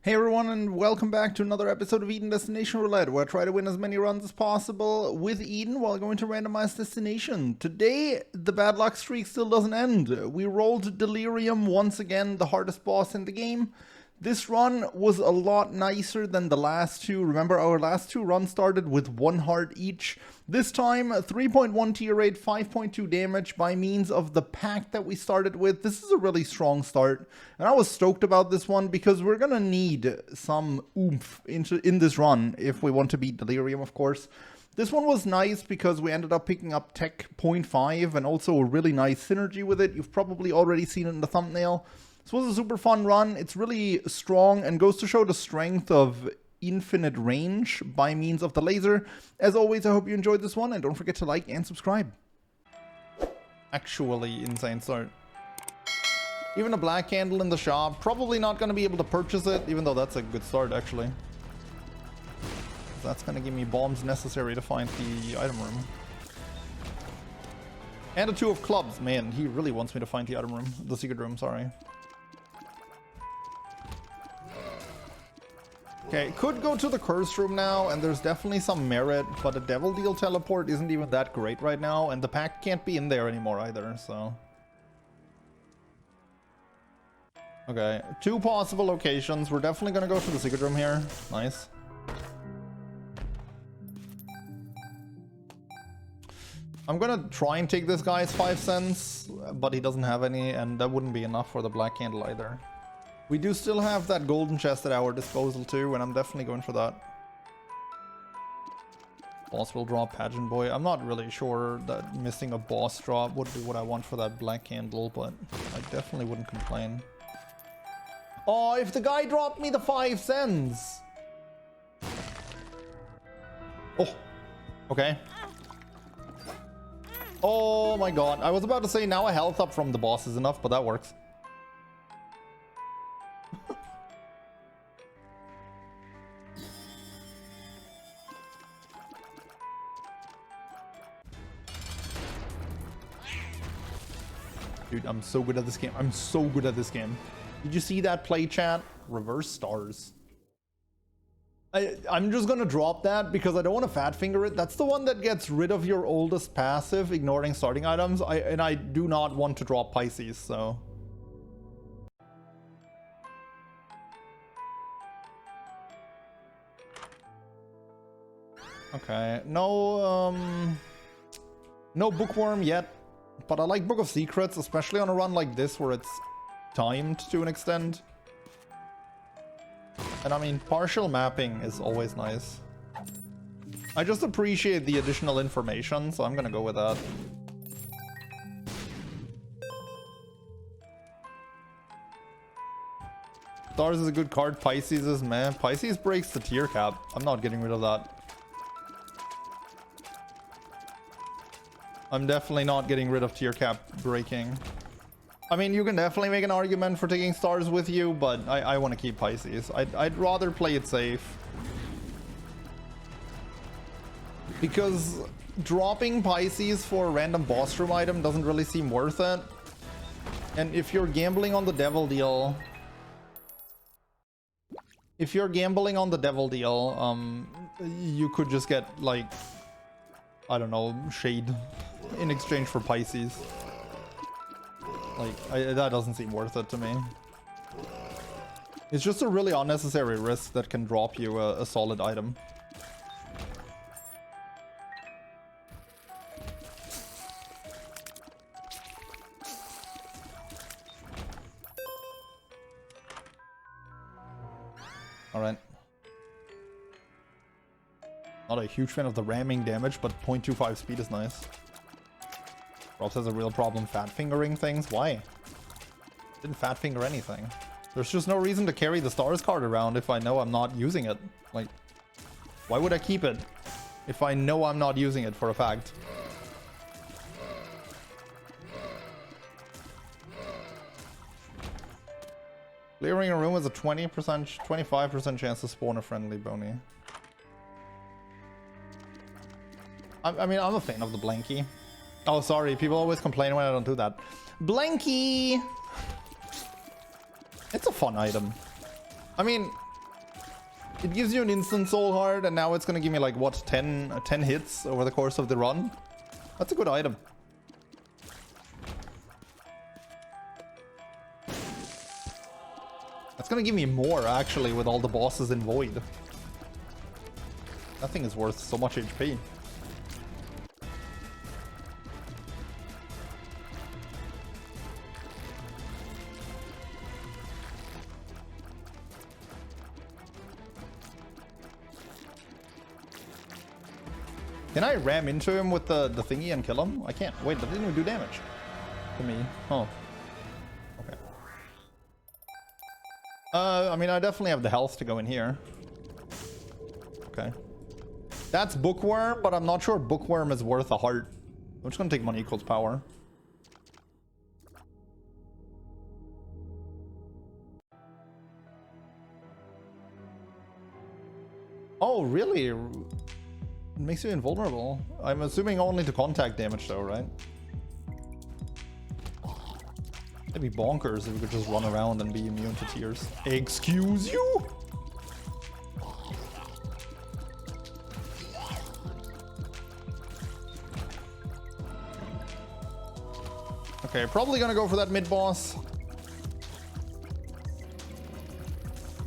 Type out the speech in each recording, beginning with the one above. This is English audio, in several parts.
Hey everyone, and welcome back to another episode of Eden Destination Roulette, where I try to win as many runs as possible with Eden while going to randomized destination. Today, the bad luck streak still doesn't end. We rolled Delirium once again, the hardest boss in the game. This run was a lot nicer than the last two. Remember, our last two runs started with 1 heart each. This time, 3.1 tier rate, 5.2 damage by means of the pack that we started with. This is a really strong start, and I was stoked about this one because we're gonna need some oomph in this run if we want to beat Delirium, of course. This one was nice because we ended up picking up Tech 0.5 and also a really nice synergy with it. You've probably already seen it in the thumbnail. This was a super fun run. It's really strong and goes to show the strength of infinite range by means of the laser. As always, I hope you enjoyed this one, and don't forget to like and subscribe. Actually, insane start. Even a black candle in the shop. Probably not going to be able to purchase it, even though that's a good start, actually. That's going to give me bombs necessary to find the item room. And a 2 of clubs. Man, he really wants me to find the item room. The secret room, sorry. Okay, could go to the curse room now, and there's definitely some merit, but a devil deal teleport isn't even that great right now, and the pack can't be in there anymore either, so... Okay, 2 possible locations. We're definitely gonna go to the secret room here. Nice. I'm gonna try and take this guy's 5 cents, but he doesn't have any, and that wouldn't be enough for the black candle either. We do still have that golden chest at our disposal too, and I'm definitely going for that. Boss will drop Pageant Boy. I'm not really sure that missing a boss drop would be what I want for that black candle, but I definitely wouldn't complain. Oh, if the guy dropped me the 5 cents! Oh, okay. Oh my god, I was about to say now a health up from the boss is enough, but that works. Dude, I'm so good at this game. I'm so good at this game. Did you see that play chat? Reverse stars. I'm just gonna drop that because I don't want to fat finger it. That's the one that gets rid of your oldest passive, ignoring starting items. And I do not want to drop Pisces, so... Okay, no bookworm yet. But I like Book of Secrets, especially on a run like this where it's timed to an extent. And I mean, partial mapping is always nice. I just appreciate the additional information, so I'm gonna go with that. Stars is a good card, Pisces is meh. Pisces breaks the tier cap. I'm not getting rid of that. I'm definitely not getting rid of tier cap breaking. I mean, you can definitely make an argument for taking stars with you, but I want to keep Pisces. I'd rather play it safe. Because dropping Pisces for a random boss room item doesn't really seem worth it. And if you're gambling on the devil deal... If you're gambling on the devil deal, you could just get, like... I don't know, shade in exchange for Pisces. Like, that doesn't seem worth it to me. It's just a really unnecessary risk that can drop you a solid item. Alright. Not a huge fan of the ramming damage, but 0.25 speed is nice. Robs has a real problem fat fingering things. Why? Didn't fat finger anything. There's just no reason to carry the stars card around if I know I'm not using it. Like, why would I keep it if I know I'm not using it for a fact? Clearing a room has a 25% chance to spawn a friendly Boney. I mean, I'm a fan of the Blanky. Oh, sorry. People always complain when I don't do that. Blanky! It's a fun item. I mean, It gives you an instant soul heart, and now it's gonna give me like, what, 10 hits over the course of the run? That's a good item. That's gonna give me more, actually, with all the bosses in Void. That thing is worth so much HP. Can I ram into him with the thingy and kill him? I can't. Wait, that didn't even do damage to me. Oh. Okay. I mean, I definitely have the health to go in here. Okay. That's Bookworm, but I'm not sure Bookworm is worth a heart. I'm just gonna take money equals power. Oh, really? It makes you invulnerable. I'm assuming only to contact damage though, right? It'd be bonkers if we could just run around and be immune to tears. Excuse you? Okay, probably gonna go for that mid-boss.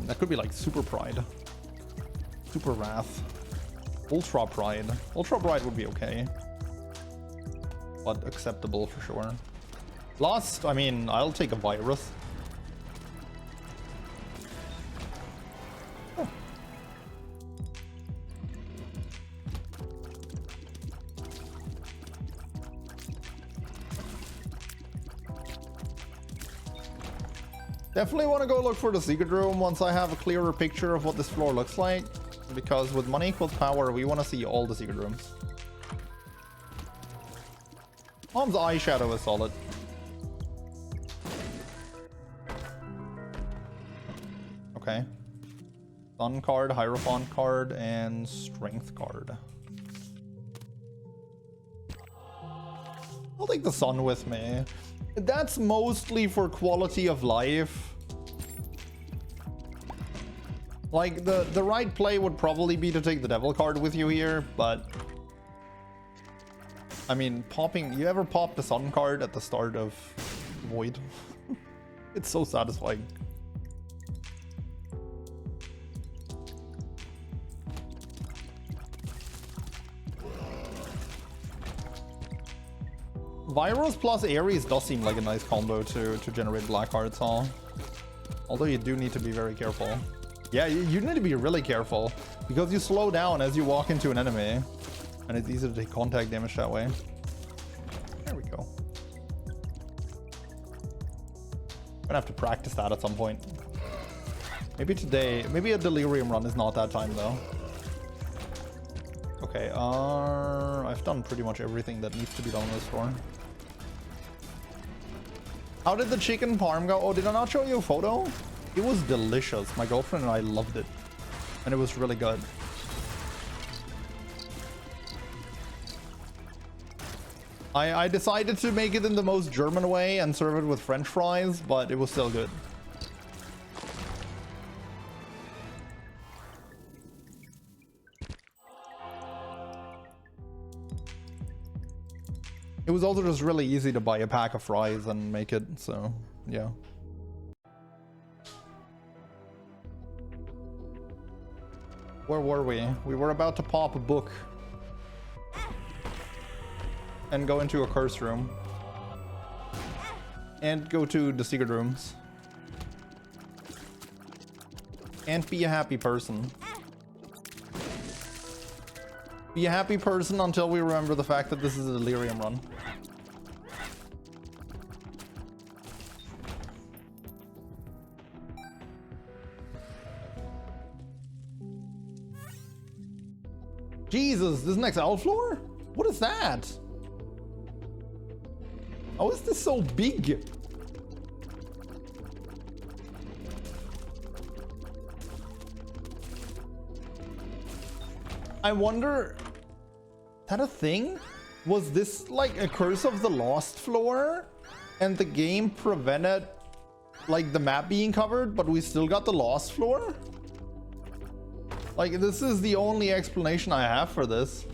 That could be like Super Pride. Super Wrath. Ultra Pride. Ultra Pride would be okay. But acceptable for sure. Last, I mean, I'll take a virus. Oh. Definitely want to go look for the secret room once I have a clearer picture of what this floor looks like. Because with money equals power, we want to see all the secret rooms. Mom's eyeshadow is solid. Okay. Sun card, Hierophant card, and Strength card. I'll take the Sun with me. That's mostly for quality of life. Like, the right play would probably be to take the Devil card with you here, but... I mean, popping... You ever pop the Sun card at the start of Void? It's so satisfying. Virus plus Ares does seem like a nice combo to generate black hearts, huh? Although you do need to be very careful. Yeah, you need to be really careful because you slow down as you walk into an enemy and it's easy to take contact damage that way. There we go. I'm gonna have to practice that at some point. Maybe today, maybe a Delirium run is not that time though. Okay, I've done pretty much everything that needs to be done on this floor. How did the chicken parm go? Oh, did I not show you a photo? It was delicious. My girlfriend and I loved it. And it was really good. I decided to make it in the most German way and serve it with French fries, but it was still good. It was also just really easy to buy a pack of fries and make it, so yeah. Where were we? We were about to pop a book and go into a curse room and go to the secret rooms and be a happy person. Be a happy person until we remember the fact that this is a Delirium run. Jesus, this next L floor? What is that? How is this so big? I wonder, is that a thing? Was this like a Curse of the Lost floor? And the game prevented like the map being covered, but we still got the Lost floor? Like, this is the only explanation I have for this.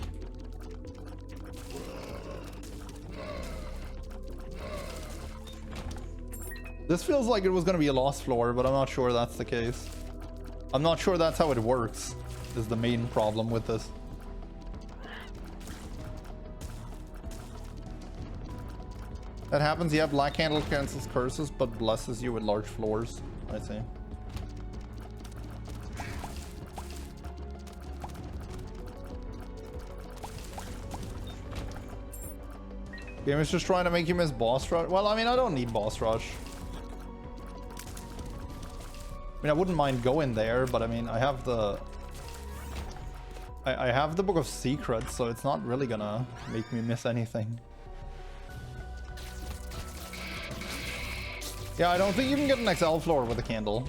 This feels like it was going to be a lost floor, but I'm not sure that's the case. I'm not sure that's how it works, is the main problem with this. That happens, yeah, Black Candle cancels curses, but blesses you with large floors. I see. Game is just trying to make you miss boss rush. Well, I mean, I don't need boss rush. I mean, I wouldn't mind going there, but I mean, I have the... I have the Book of Secrets, so it's not really gonna make me miss anything. Yeah, I don't think you can get an XL floor with a candle.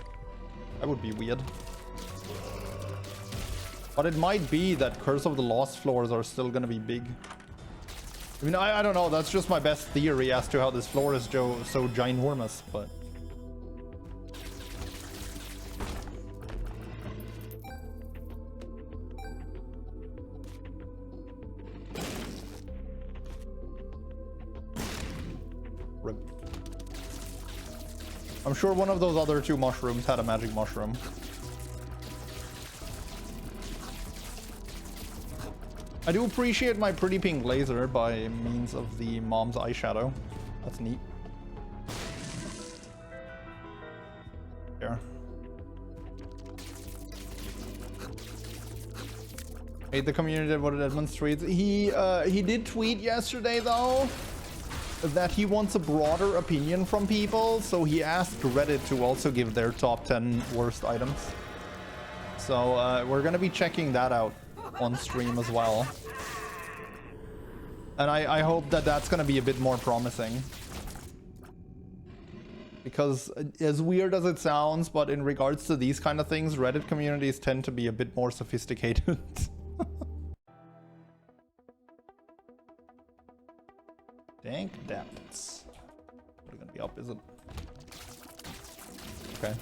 That would be weird. But it might be that Curse of the Lost floors are still gonna be big. I mean, I don't know, that's just my best theory as to how this floor is so ginormous, but... I'm sure one of those other two mushrooms had a magic mushroom. I do appreciate my pretty pink laser by means of the mom's eyeshadow. That's neat. There. Hate the community what Edmund tweets. He did tweet yesterday though that he wants a broader opinion from people, so he asked Reddit to also give their top 10 worst items. So we're gonna be checking that out on stream as well. And I hope that that's gonna be a bit more promising. Because as weird as it sounds, but in regards to these kind of things, Reddit communities tend to be a bit more sophisticated. Dank depths. We're gonna be up, is it? Okay.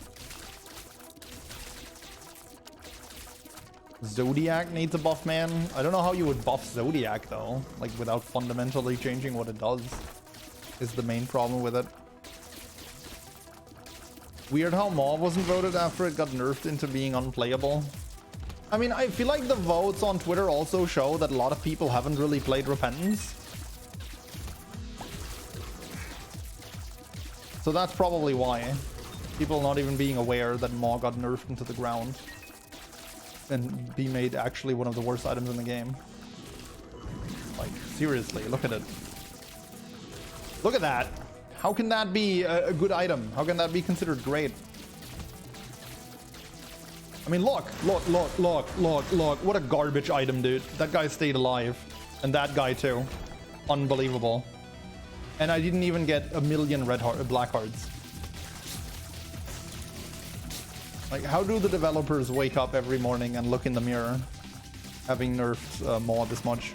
Zodiac needs a buff, man. I don't know how you would buff Zodiac though, like without fundamentally changing what it does, is the main problem with it. Weird how Maw wasn't voted after it got nerfed into being unplayable. I mean, I feel like the votes on Twitter also show that a lot of people haven't really played Repentance. So that's probably why. People not even being aware that Maw got nerfed into the ground. And be made actually one of the worst items in the game. Like, seriously, look at it. Look at that! How can that be a good item? How can that be considered great? I mean, look. What a garbage item, dude. That guy stayed alive. And that guy too. Unbelievable. And I didn't even get a million black hearts. Like, how do the developers wake up every morning and look in the mirror, having nerfed Maw this much?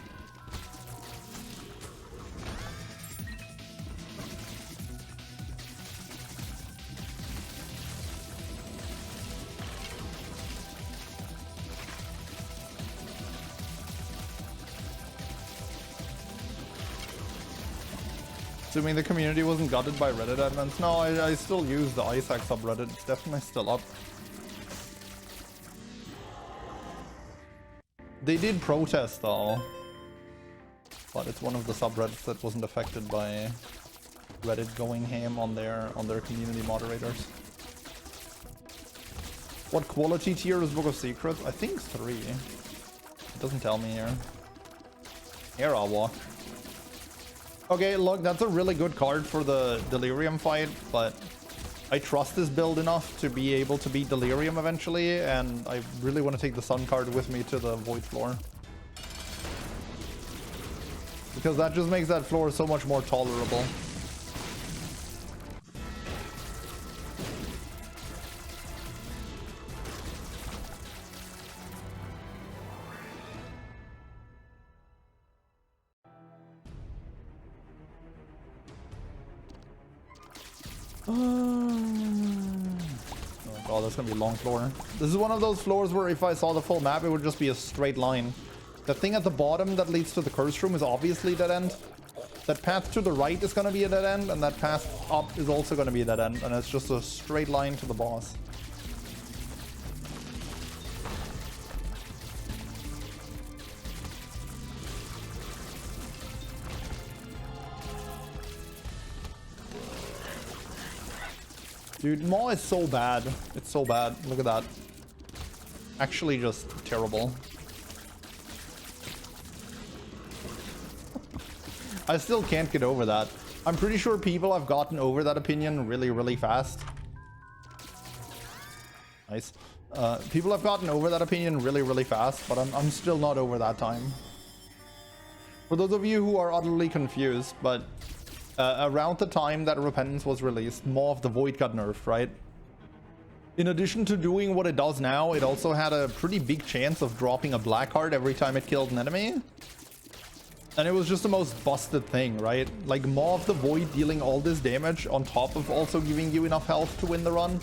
Assuming the community wasn't gutted by Reddit admins. No, I still use the Isaac subreddit. It's definitely still up. They did protest though, but it's one of the subreddits that wasn't affected by Reddit going ham on their community moderators. What quality tier is Book of Secrets? I think 3. It doesn't tell me here. Here I'll walk. Okay, look, that's a really good card for the Delirium fight, but I trust this build enough to be able to beat Delirium eventually, and I really want to take the Sun card with me to the Void floor. Because that just makes that floor so much more tolerable. Oh god, that's gonna be a long floor. This is one of those floors where if I saw the full map, it would just be a straight line. The thing at the bottom that leads to the curse room is obviously dead end. That path to the right is gonna be a dead end, and that path up is also gonna be a dead end, and it's just a straight line to the boss. Dude, Maw is so bad. It's so bad. Look at that. Actually just terrible. I still can't get over that. I'm pretty sure people have gotten over that opinion really, really fast. Nice. People have gotten over that opinion really, really fast, but I'm still not over that time. For those of you who are utterly confused, but around the time that Repentance was released, Maw of the Void got nerfed, right? In addition to doing what it does now, it also had a pretty big chance of dropping a black heart every time it killed an enemy. And it was just the most busted thing, right? Like, Maw of the Void dealing all this damage on top of also giving you enough health to win the run.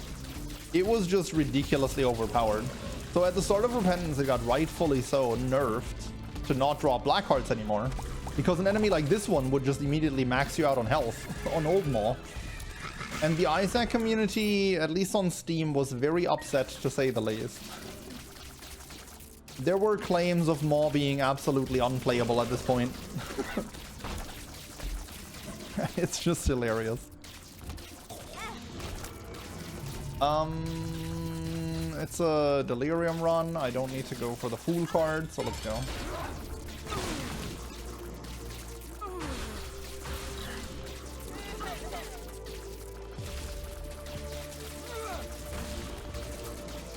It was just ridiculously overpowered. So at the start of Repentance, it got rightfully so nerfed to not drop black hearts anymore. Because an enemy like this one would just immediately max you out on health on old Maw. And the Isaac community, at least on Steam, was very upset to say the least. There were claims of Maw being absolutely unplayable at this point. It's just hilarious. It's a Delirium run. I don't need to go for the Fool card, so let's go.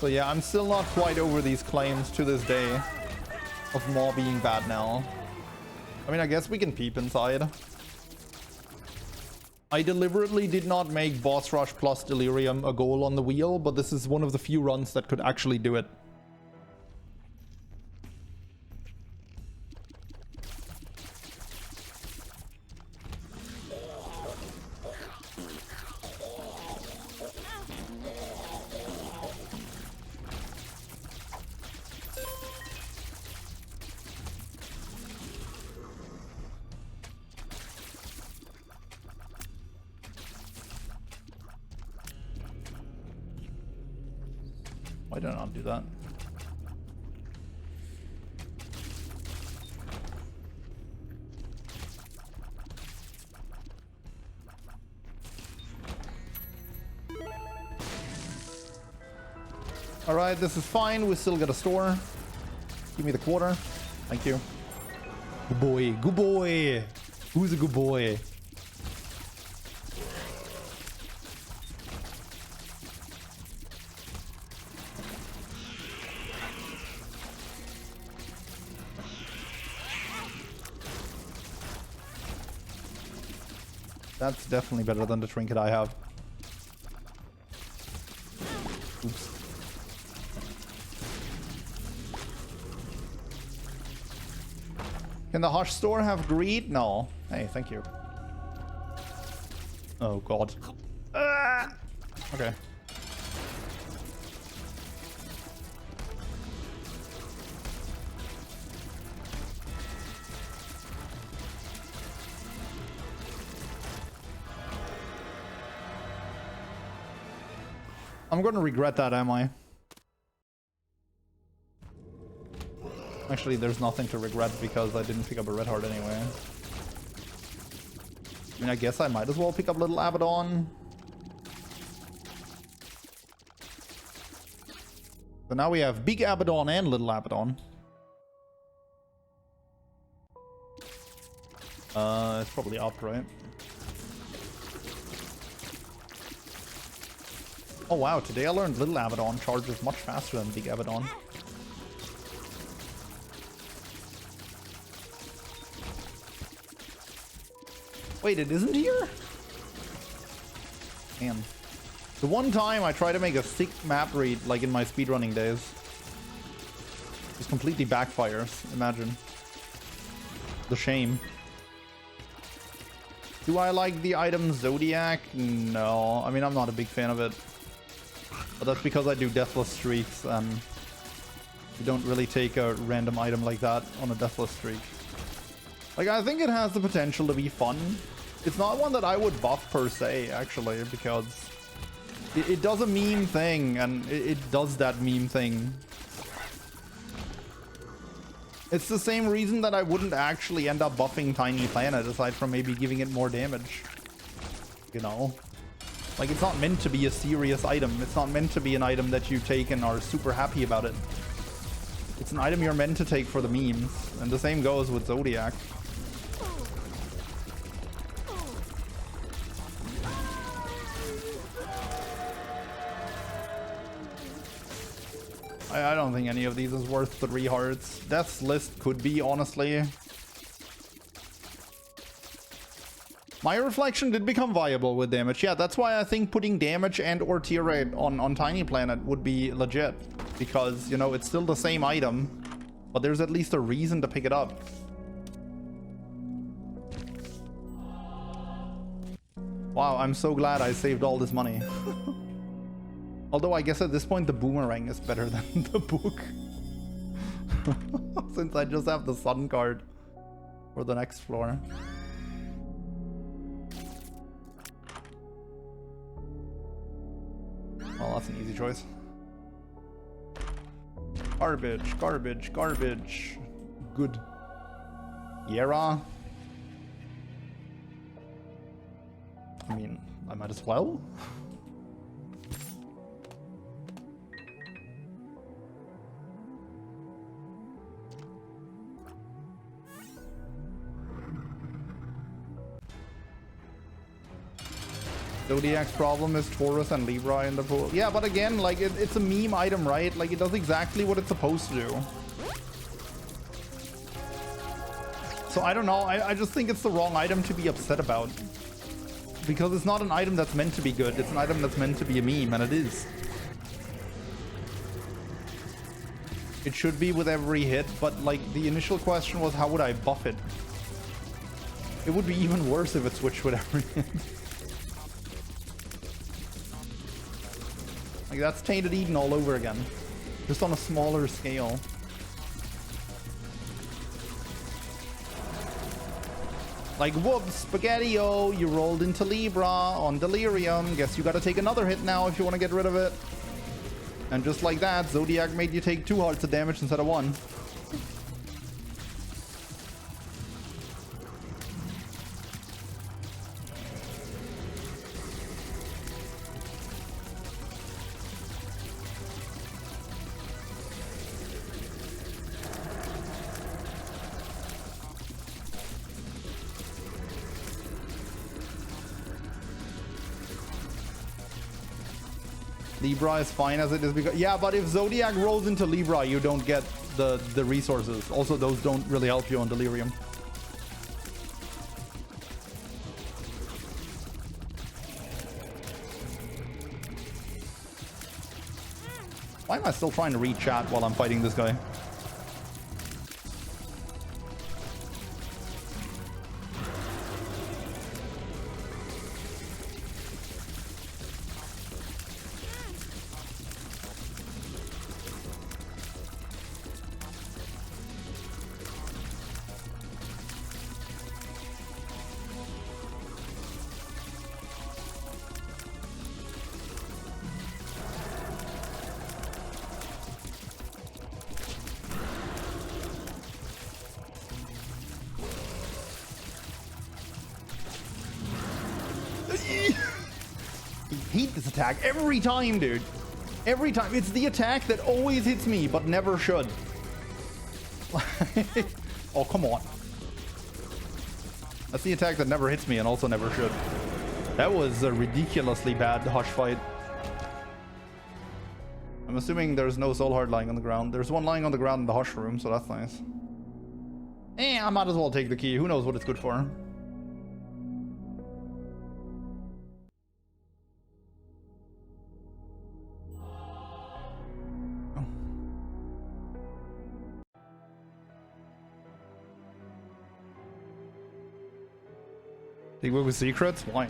So yeah, I'm still not quite over these claims to this day of Maw being bad now. I mean, I guess we can peep inside. I deliberately did not make Boss Rush plus Delirium a goal on the wheel, but this is one of the few runs that could actually do it. Why did I not do that? Alright, this is fine. We still get a store. Give me the quarter. Thank you. Good boy. Good boy. Who's a good boy? That's definitely better than the trinket I have. Oops. Can the Hush store have greed? No. Hey, thank you. Oh, God. Okay. I'm going to regret that, am I? Actually, there's nothing to regret because I didn't pick up a red heart anyway. I mean, I guess I might as well pick up Little Abaddon. So now we have Big Abaddon and Little Abaddon. It's probably up, right? Oh wow, today I learned Little Abaddon charges much faster than Big Abaddon. Wait, it isn't here? Damn. The one time I tried to make a sick map read, like in my speedrunning days, just completely backfires. Imagine. The shame. Do I like the item Zodiac? No. I mean, I'm not a big fan of it. But that's because I do deathless streaks, and you don't really take a random item like that on a deathless streak. Like, I think it has the potential to be fun. It's not one that I would buff per se, actually, because it does a meme thing, and it does that meme thing. It's the same reason that I wouldn't actually end up buffing Tiny Planet, aside from maybe giving it more damage. You know? Like, it's not meant to be a serious item. It's not meant to be an item that you take and are super happy about it. It's an item you're meant to take for the memes. And the same goes with Zodiac. I don't think any of these is worth 3 hearts. Death's List could be, honestly. My Reflection did become viable with damage. Yeah, that's why I think putting damage and or tier rate on Tiny Planet would be legit. Because, you know, it's still the same item, but there's at least a reason to pick it up. Wow, I'm so glad I saved all this money. Although I guess at this point the boomerang is better than the book. Since I just have the sun card for the next floor. Well, that's an easy choice. Garbage, garbage, garbage. Good. Yera. I mean, I might as well. Zodiac's problem is Taurus and Libra in the pool. Yeah, but again, like, it's a meme item, right? Like, it does exactly what it's supposed to do. So I don't know. I just think it's the wrong item to be upset about. Because it's not an item that's meant to be good. It's an item that's meant to be a meme, and it is. It should be with every hit, but like, the initial question was, how would I buff it? It would be even worse if it switched with every hit. Like, that's Tainted Eden all over again. Just on a smaller scale. Like, whoops, Spaghetti-O, you rolled into Libra on Delirium. Guess you gotta take another hit now if you want to get rid of it. And just like that, Zodiac made you take 2 hearts of damage instead of 1. Libra is fine as it is because... Yeah, but if Zodiac rolls into Libra, you don't get the resources. Also, those don't really help you on Delirium. Why am I still trying to read chat while I'm fighting this guy? Hate this attack every time, dude. Every time. It's the attack that always hits me, but never should. Oh, come on. That's the attack that never hits me and also never should. That was a ridiculously bad Hush fight. I'm assuming there's no Soul Heart lying on the ground. There's one lying on the ground in the Hush room, so that's nice. I might as well take the key. Who knows what it's good for. Take away with secrets? Why?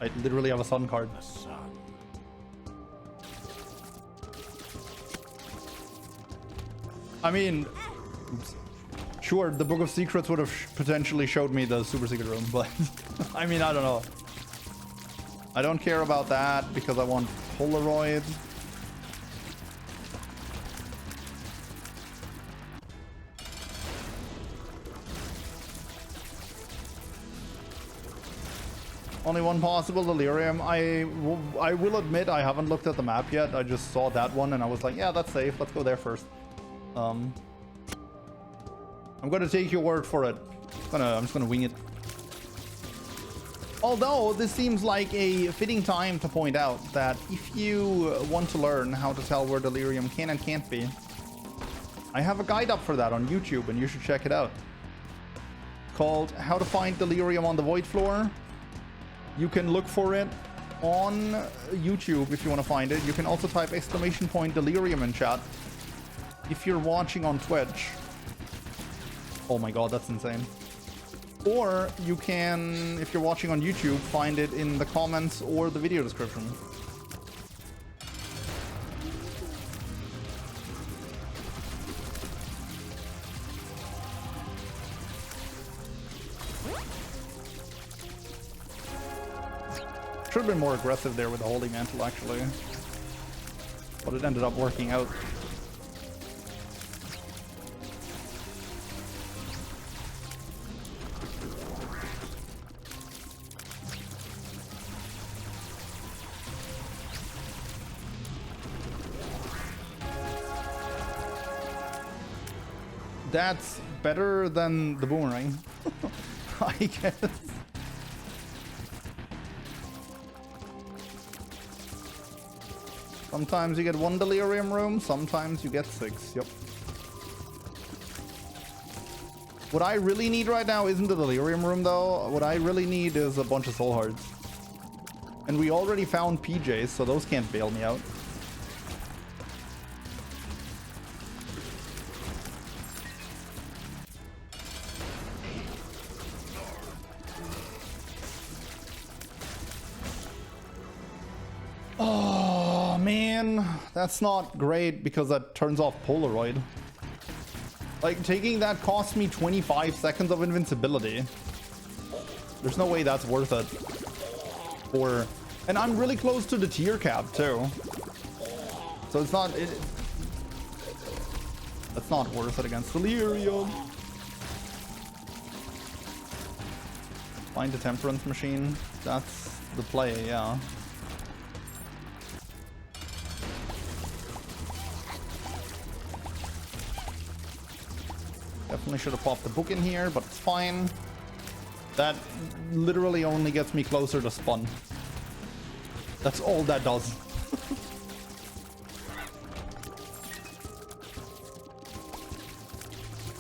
I literally have a sun card. I mean, oops. Sure, the Book of Secrets would have potentially showed me the super secret room, but I mean, I don't know. I don't care about that because I want Polaroid. Only one possible Delirium. I will admit I haven't looked at the map yet. I just saw that one and I was like, yeah, that's safe. Let's go there first. I'm gonna take your word for it. I'm just gonna wing it. Although this seems like a fitting time to point out that if you want to learn how to tell where Delirium can and can't be, I have a guide up for that on YouTube and you should check it out. Called How to Find Delirium on the Void Floor. You can look for it on YouTube if you want to find it. You can also type !Delirium in chat if you're watching on Twitch. Oh my god, that's insane. Or you can, if you're watching on YouTube, find it in the comments or the video description. Should have been more aggressive there with the Holy Mantle, actually. But it ended up working out. That's better than the boomerang, I guess. Sometimes you get one Delirium room, sometimes you get 6, yep. What I really need right now isn't the Delirium room though. What I really need is a bunch of soul hearts. And we already found PJs, so those can't bail me out. Oh man, that's not great because that turns off Polaroid. Like, taking that cost me 25 seconds of invincibility. There's no way that's worth it. And I'm really close to the tier cap too. So it's not, that's not worth it against Delirium. Find the Temperance Machine. That's the play, yeah. Definitely should have popped the book in here, but it's fine. That literally only gets me closer to spawn. That's all that does.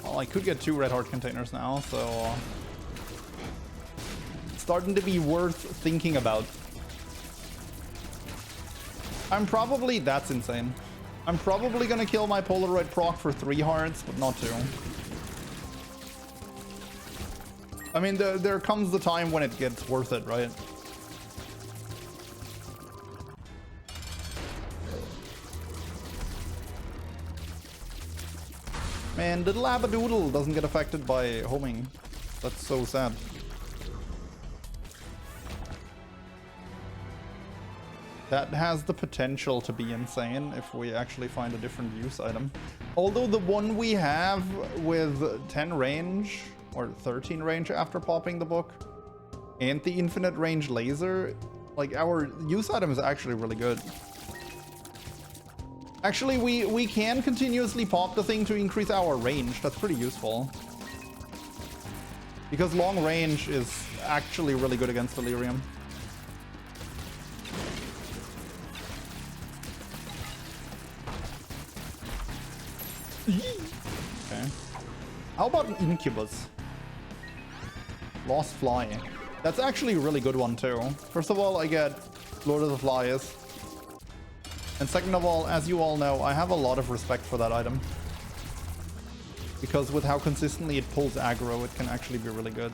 Well, I could get 2 red heart containers now, so it's starting to be worth thinking about. That's insane. I'm probably gonna kill my Polaroid proc for 3 hearts, but not 2. I mean, there comes the time when it gets worth it, right? Man, the Labradoodle doesn't get affected by homing. That's so sad. That has the potential to be insane if we actually find a different use item. Although the one we have with 10 range, or 13 range after popping the book, and the infinite range laser, like, our use item is actually really good. Actually, we can continuously pop the thing to increase our range. That's pretty useful. Because long range is actually really good against Delirium. Okay. How about an Incubus? Lost Fly. That's actually a really good one too. First of all, I get Lord of the Flies. And second of all, as you all know, I have a lot of respect for that item. Because with how consistently it pulls aggro, it can actually be really good.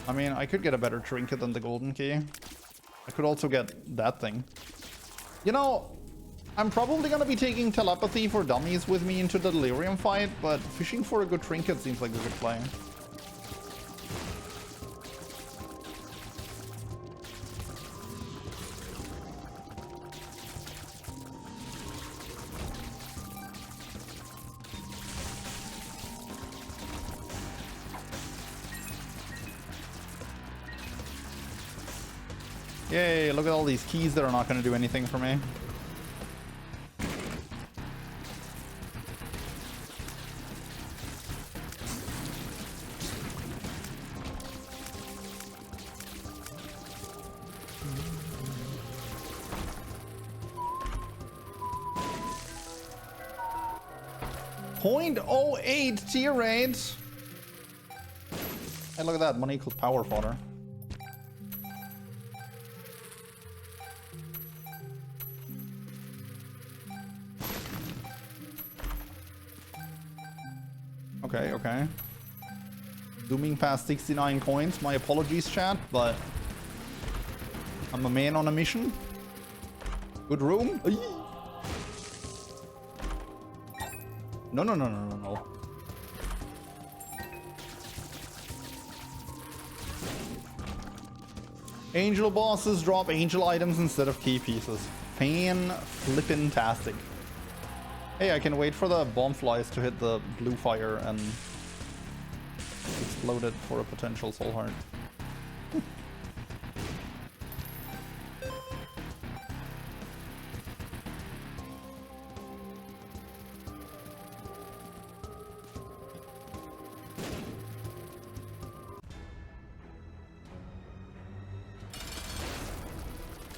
I mean, I could get a better trinket than the golden key. I could also get that thing. You know, I'm probably gonna be taking telepathy for dummies with me into the Delirium fight, but fishing for a good trinket seems like a good play. Yay, look at all these keys that are not going to do anything for me. .08 tier rate. Hey, look at that. Money equals power fodder. Okay, okay. Zooming past 69 coins. My apologies, chat, but I'm a man on a mission. Good room. No, no, no, no, no, no. Angel bosses drop angel items instead of key pieces. Fan-flippin-tastic. Hey, I can wait for the bomb flies to hit the blue fire and explode it for a potential soul heart.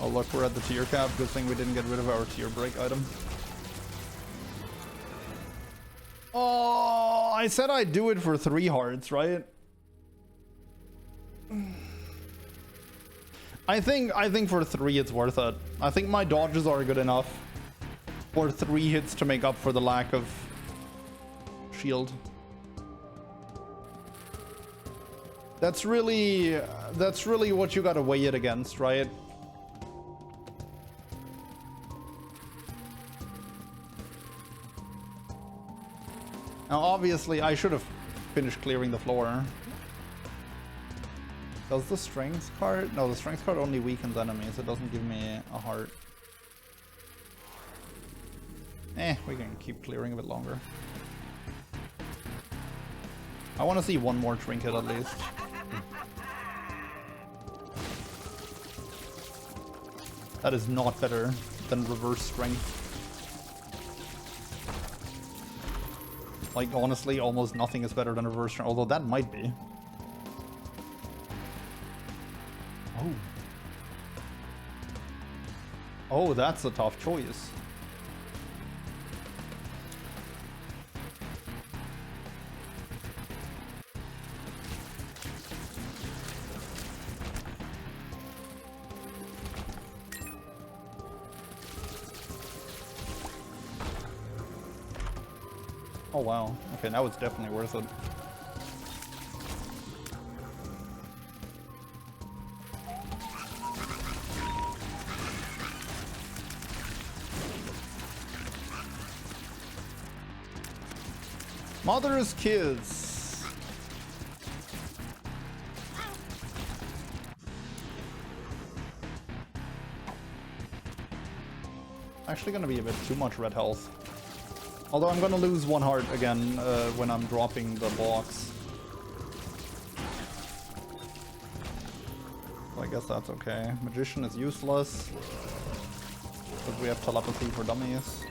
Oh look, we're at the tier cap. Good thing we didn't get rid of our tier break item. Oh, I said I'd do it for 3 hearts, right? I think for 3 it's worth it. I think my dodges are good enough for 3 hits to make up for the lack of shield. That's really what you gotta weigh it against, right? Now, obviously, I should have finished clearing the floor. Does the strength card? No, the strength card only weakens enemies. It doesn't give me a heart. We can keep clearing a bit longer. I want to see one more trinket at least. That is not better than reverse strength. Like, honestly, almost nothing is better than reverse strength, although that might be. Oh. Oh, that's a tough choice. Oh wow, okay, now it's definitely worth it. Mother's kids. Actually gonna be a bit too much red health. Although I'm gonna lose 1 heart again when I'm dropping the box. So I guess that's okay. Magician is useless. Because we have telepathy for dummies.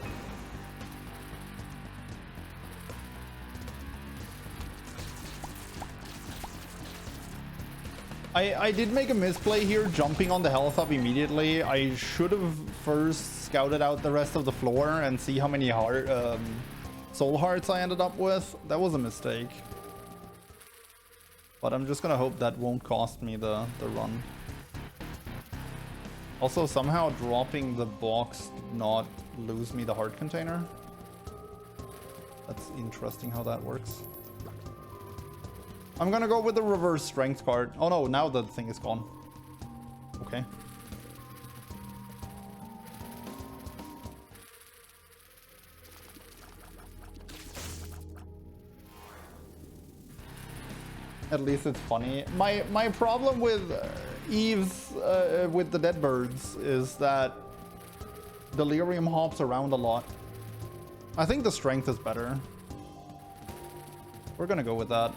I did make a misplay here, jumping on the health up immediately. I should have first scouted out the rest of the floor and see how many soul hearts I ended up with. That was a mistake. But I'm just gonna hope that won't cost me the run. Also, somehow dropping the box did not lose me the heart container. That's interesting how that works. I'm gonna go with the reverse strength card. Oh no, now the thing is gone. Okay. At least it's funny. My problem with Eve's with the dead birds is that Delirium hops around a lot. I think the strength is better. We're gonna go with that.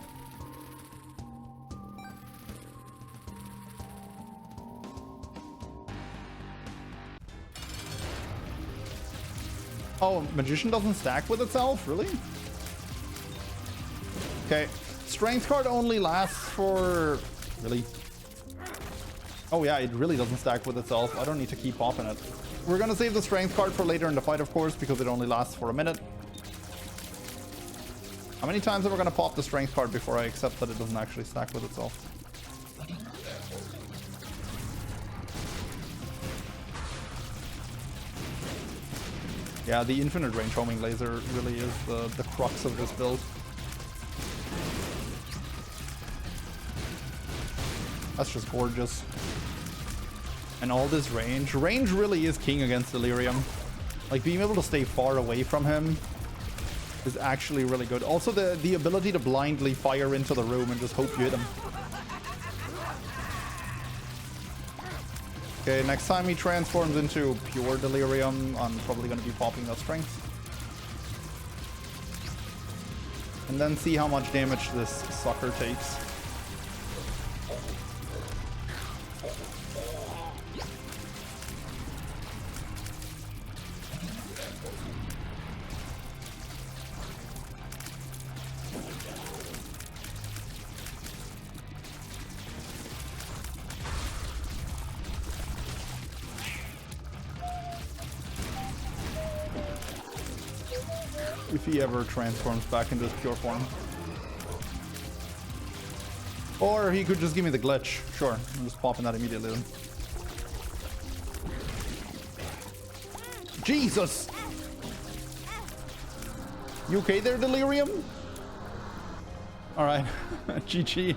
Oh, Magician doesn't stack with itself? Really? Okay. Strength card only lasts for... Really? Oh yeah, it really doesn't stack with itself. I don't need to keep popping it. We're gonna save the strength card for later in the fight, of course, because it only lasts for a minute. How many times am I gonna pop the strength card before I accept that it doesn't actually stack with itself? Yeah, the infinite range homing laser really is the crux of this build. That's just gorgeous. And all this range. Range really is king against Delirium. Like, being able to stay far away from him is actually really good. Also, the ability to blindly fire into the room and just hope you hit him. Okay, next time he transforms into pure Delirium, I'm probably going to be popping that strength. And then see how much damage this sucker takes. If he ever transforms back into his pure form. Or he could just give me the glitch. Sure, I'm just popping that immediately then. Jesus! You okay there, Delirium? Alright, GG.